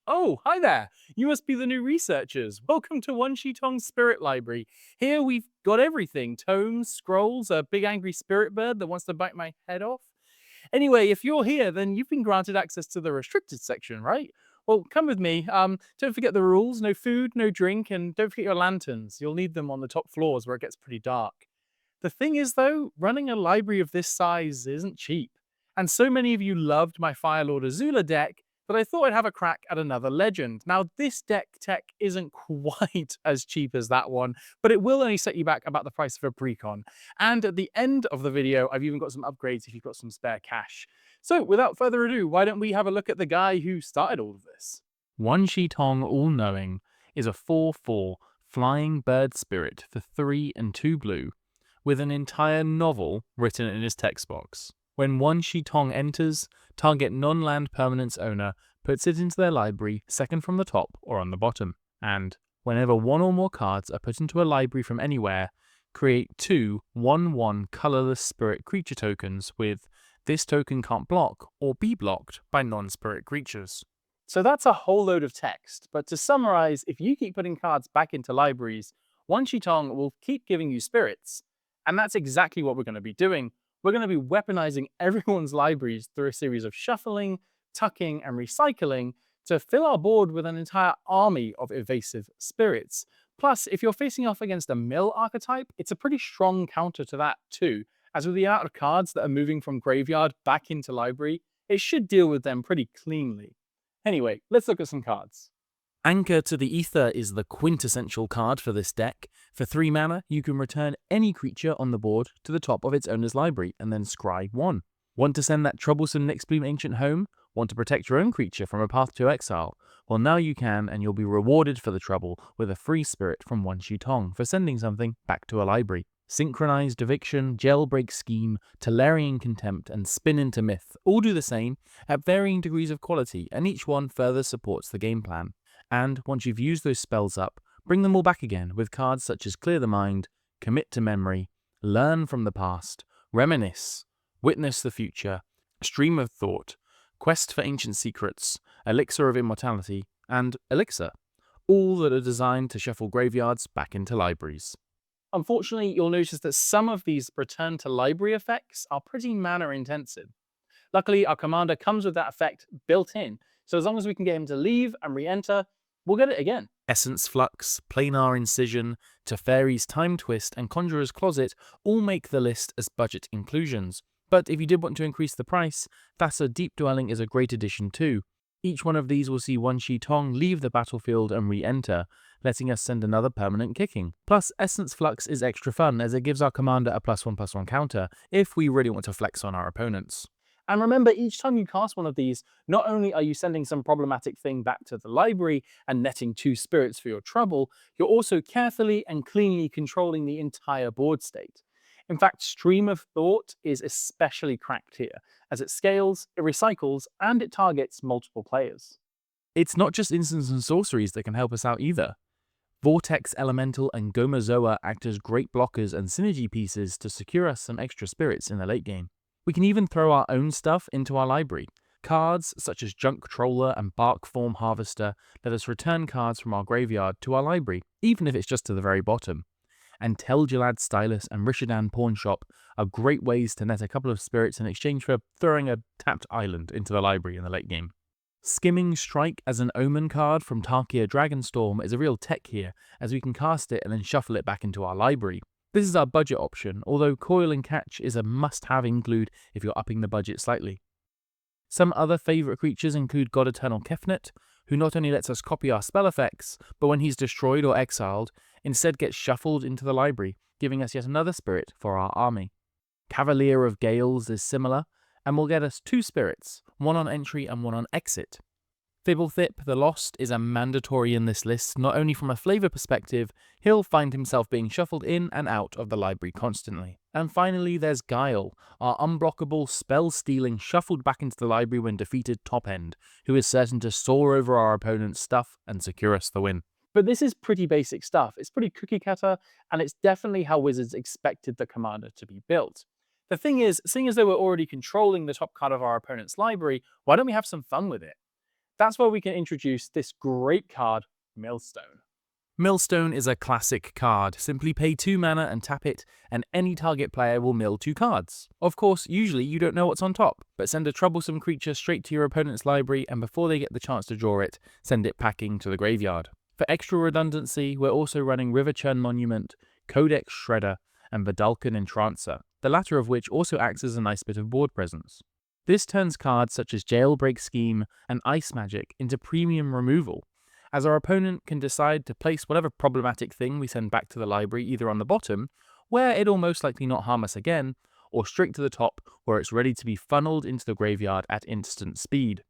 Oh, hi there. You must be the new researchers. Welcome to One Tong's Spirit Library. Here we've got everything: tomes, scrolls, a big angry spirit bird that wants to bite my head off. Anyway, if you're here, then you've been granted access to the restricted section, right? Well, come with me. Don't forget the rules: no food, no drink, and don't forget your lanterns. You'll need them on the top floors where it gets pretty dark. The thing is, though, running a library of this size isn't cheap. And so many of you loved my Fire Lord Azula deck that I thought I'd have a crack at another legend. Now, this deck tech isn't quite as cheap as that one, but it will only set you back about the price of a precon. And at the end of the video, I've even got some upgrades if you've got some spare cash. So without further ado, why don't we have a look at the guy who started all of this? One Tong All-Knowing is a 4/4 flying bird spirit for 3 and 2 blue, with an entire novel written in his text box. When one Tong enters, target non-land permanent's owner puts it into their library second from the top or on the bottom. And whenever one or more cards are put into a library from anywhere, create two 1/1 colorless spirit creature tokens with "this token can't block" or be blocked by non-spirit creatures. So that's a whole load of text, but to summarize, if you keep putting cards back into libraries, one Tong will keep giving you spirits. And that's exactly what we're going to be doing. We're going to be weaponizing everyone's libraries through a series of shuffling, tucking, and recycling to fill our board with an entire army of evasive spirits. Plus, if you're facing off against a mill archetype, it's a pretty strong counter to that too, as with the amount of cards that are moving from graveyard back into library, it should deal with them pretty cleanly. Anyway, let's look at some cards. Anchor to the Ether is the quintessential card for this deck. For 3 mana, you can return any creature on the board to the top of its owner's library and then scry 1. Want to send that troublesome Nyxbloom Ancient home? Want to protect your own creature from a path to exile? Well, now you can, and you'll be rewarded for the trouble with a free spirit from One Tong for sending something back to a library. Synchronized Eviction, Jailbreak Scheme, Tolarian Contempt, and Spin into Myth all do the same at varying degrees of quality, and each one further supports the game plan. And once you've used those spells up, bring them all back again with cards such as Clear the Mind, Commit to Memory, Learn from the Past, Reminisce, Witness the Future, Stream of Thought, Quest for Ancient Secrets, Elixir of Immortality, and Elixir, all that are designed to shuffle graveyards back into libraries. Unfortunately, you'll notice that some of these return to library effects are pretty mana intensive. Luckily, our commander comes with that effect built in, so as long as we can get him to leave and re-enter, we'll get it again. Essence Flux, Planar Incision, Teferi's Time Twist, and Conjurer's Closet all make the list as budget inclusions. But if you did want to increase the price, Thassa Deep Dwelling is a great addition too. Each one of these will see one Tong leave the battlefield and re-enter, letting us send another permanent kicking. Plus, Essence Flux is extra fun as it gives our commander a +1/+1 counter if we really want to flex on our opponents. And remember, each time you cast one of these, not only are you sending some problematic thing back to the library and netting 2 spirits for your trouble, you're also carefully and cleanly controlling the entire board state. In fact, Stream of Thought is especially cracked here, as it scales, it recycles, and it targets multiple players. It's not just instants and sorceries that can help us out either. Vortex Elemental and Gomazoa act as great blockers and synergy pieces to secure us some extra spirits in the late game. We can even throw our own stuff into our library. Cards such as Junk Troller and Bark Form Harvester let us return cards from our graveyard to our library, even if it's just to the very bottom. And Tel'Gilad Stylus and Rishadan Pawnshop are great ways to net a couple of spirits in exchange for throwing a tapped island into the library in the late game. Skimming Strike as an Omen card from Tarkia Dragonstorm is a real tech here, as we can cast it and then shuffle it back into our library. This is our budget option, although Coil and Catch is a must-have include if you're upping the budget slightly. Some other favourite creatures include God Eternal Kefnet, who not only lets us copy our spell effects, but when he's destroyed or exiled, instead gets shuffled into the library, giving us yet another spirit for our army. Cavalier of Gales is similar, and will get us 2 spirits, one on entry and one on exit. Fibblethip the Lost is a mandatory in this list, not only from a flavour perspective, he'll find himself being shuffled in and out of the library constantly. And finally there's Guile, our unblockable, spell-stealing, shuffled back into the library when defeated top end, who is certain to soar over our opponent's stuff and secure us the win. But this is pretty basic stuff, it's pretty cookie cutter, and it's definitely how Wizards expected the commander to be built. The thing is, seeing as though we're already controlling the top card of our opponent's library, why don't we have some fun with it? That's where we can introduce this great card, Millstone. Millstone is a classic card. Simply pay 2 mana and tap it, and any target player will mill 2 cards. Of course, usually you don't know what's on top, but send a troublesome creature straight to your opponent's library, and before they get the chance to draw it, send it packing to the graveyard. For extra redundancy, we're also running Riverchurn Monument, Codex Shredder, and Vidalcan Entrancer, the latter of which also acts as a nice bit of board presence. This turns cards such as Jailbreak Scheme and Ice Magic into premium removal, as our opponent can decide to place whatever problematic thing we send back to the library either on the bottom, where it'll most likely not harm us again, or straight to the top, where it's ready to be funneled into the graveyard at instant speed.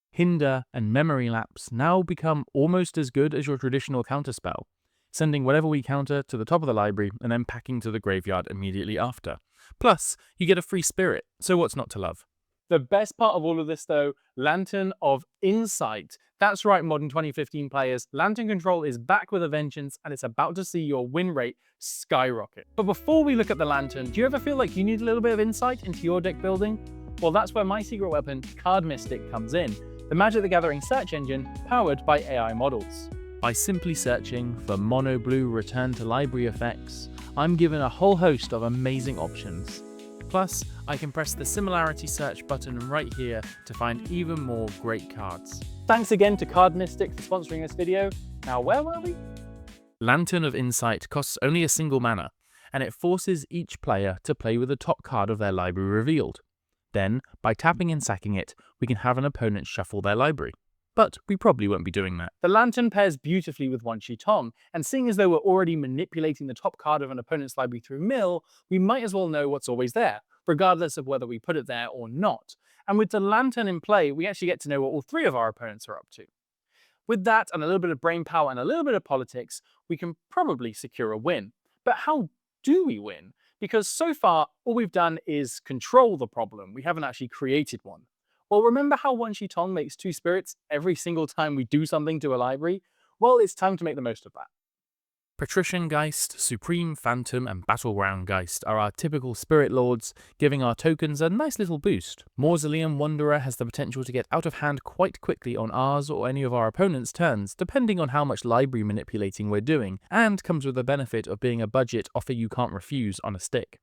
Hinder and Memory Lapse now become almost as good as your traditional counterspell, sending whatever we counter to the top of the library and then packing to the graveyard immediately after. Plus, you get a free spirit, so what's not to love? The best part of all of this though, Lantern of Insight. That's right, modern 2015 players, Lantern Control is back with a vengeance and it's about to see your win rate skyrocket. But before we look at the Lantern, do you ever feel like you need a little bit of insight into your deck building? Well, that's where my secret weapon, Card Mystic, comes in, the Magic the Gathering search engine powered by AI models. By simply searching for mono blue return to library effects, I'm given a whole host of amazing options. Plus, I can press the similarity search button right here to find even more great cards. Thanks again to Card Mystic for sponsoring this video. Now, where were we? Lantern of Insight costs only a single mana, and it forces each player to play with the top card of their library revealed. Then, by tapping and sacking it, we can have an opponent shuffle their library. But we probably won't be doing that. The Lantern pairs beautifully with Wan Shi Tong, and seeing as though we're already manipulating the top card of an opponent's library through mill, we might as well know what's always there, regardless of whether we put it there or not. And with the Lantern in play, we actually get to know what all 3 of our opponents are up to. With that, and a little bit of brain power and a little bit of politics, we can probably secure a win. But how do we win? Because so far, all we've done is control the problem. We haven't actually created one. Well, remember how Wan Shi Tong makes 2 spirits every single time we do something to a library? Well, it's time to make the most of that. Patrician Geist, Supreme Phantom, and Battleground Geist are our typical spirit lords, giving our tokens a nice little boost. Mausoleum Wanderer has the potential to get out of hand quite quickly on ours or any of our opponent's turns, depending on how much library manipulating we're doing, and comes with the benefit of being a budget offer you can't refuse on a stick.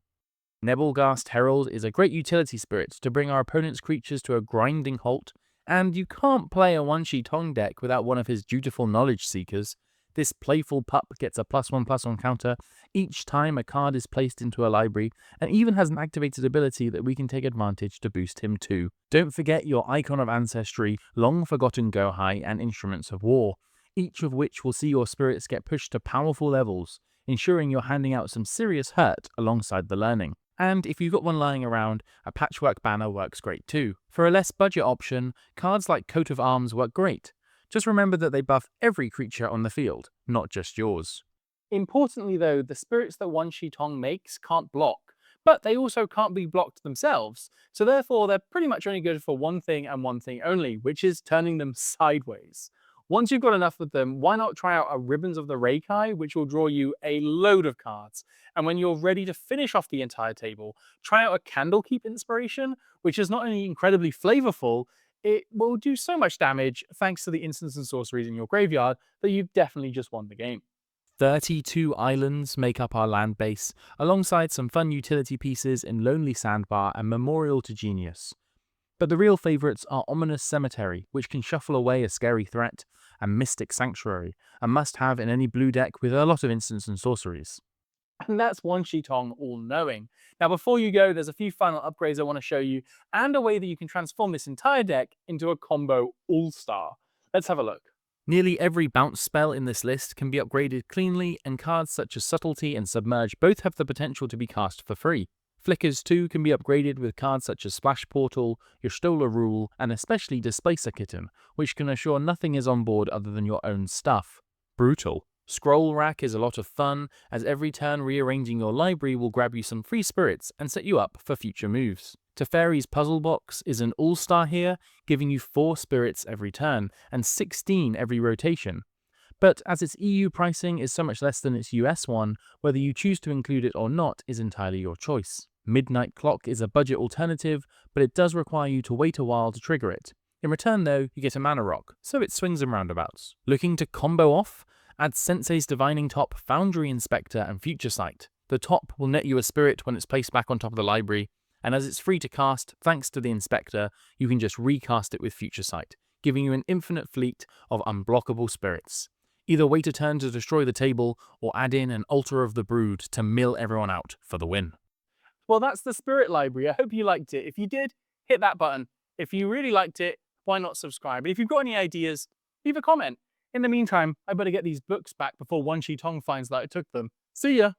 Nebelgast Herald is a great utility spirit to bring our opponent's creatures to a grinding halt, and you can't play a Wan Shi Tong deck without one of his dutiful knowledge seekers. This playful pup gets a +1/+1 counter each time a card is placed into a library, and even has an activated ability that we can take advantage to boost him too. Don't forget your Icon of Ancestry, Long Forgotten Gohai, and Instruments of War, each of which will see your spirits get pushed to powerful levels, ensuring you're handing out some serious hurt alongside the learning. And if you've got one lying around, a Patchwork Banner works great too. For a less budget option, cards like Coat of Arms work great. Just remember that they buff every creature on the field, not just yours. Importantly though, the spirits that Wan Shi Tong makes can't block, but they also can't be blocked themselves, so therefore they're pretty much only good for one thing and one thing only, which is turning them sideways. Once you've got enough of them, why not try out a Ribbons of the Reikai, which will draw you a load of cards. And when you're ready to finish off the entire table, try out a Candlekeep Inspiration, which is not only incredibly flavorful, it will do so much damage thanks to the instants and sorceries in your graveyard that you've definitely just won the game. 32 islands make up our land base, alongside some fun utility pieces in Lonely Sandbar and Memorial to Genius. But the real favourites are Ominous Cemetery, which can shuffle away a scary threat, and Mystic Sanctuary, a must-have in any blue deck with a lot of instants and sorceries. And that's Wan Shi Tong all-knowing. Now before you go, there's a few final upgrades I want to show you, and a way that you can transform this entire deck into a combo all-star. Let's have a look. Nearly every bounce spell in this list can be upgraded cleanly, and cards such as Subtlety and Submerge both have the potential to be cast for free. Flickers too can be upgraded with cards such as Splash Portal, Y'shtola Rule, and especially Displacer Kitten, which can assure nothing is on board other than your own stuff. Brutal. Scroll Rack is a lot of fun, as every turn rearranging your library will grab you some free spirits and set you up for future moves. Teferi's Puzzle Box is an all-star here, giving you 4 spirits every turn, and 16 every rotation. But as its EU pricing is so much less than its US one, whether you choose to include it or not is entirely your choice. Midnight Clock is a budget alternative, but it does require you to wait a while to trigger it. In return though, you get a mana rock, so it swings and roundabouts. Looking to combo off? Add Sensei's Divining Top, Foundry Inspector, and Future Sight. The top will net you a spirit when it's placed back on top of the library, and as it's free to cast, thanks to the Inspector, you can just recast it with Future Sight, giving you an infinite fleet of unblockable spirits. Either wait a turn to destroy the table, or add in an Altar of the Brood to mill everyone out for the win. Well, that's the Spirit Library. I hope you liked it. If you did, hit that button. If you really liked it, why not subscribe? And if you've got any ideas, leave a comment. In the meantime, I better get these books back before Wan Shi Tong finds that I took them. See ya!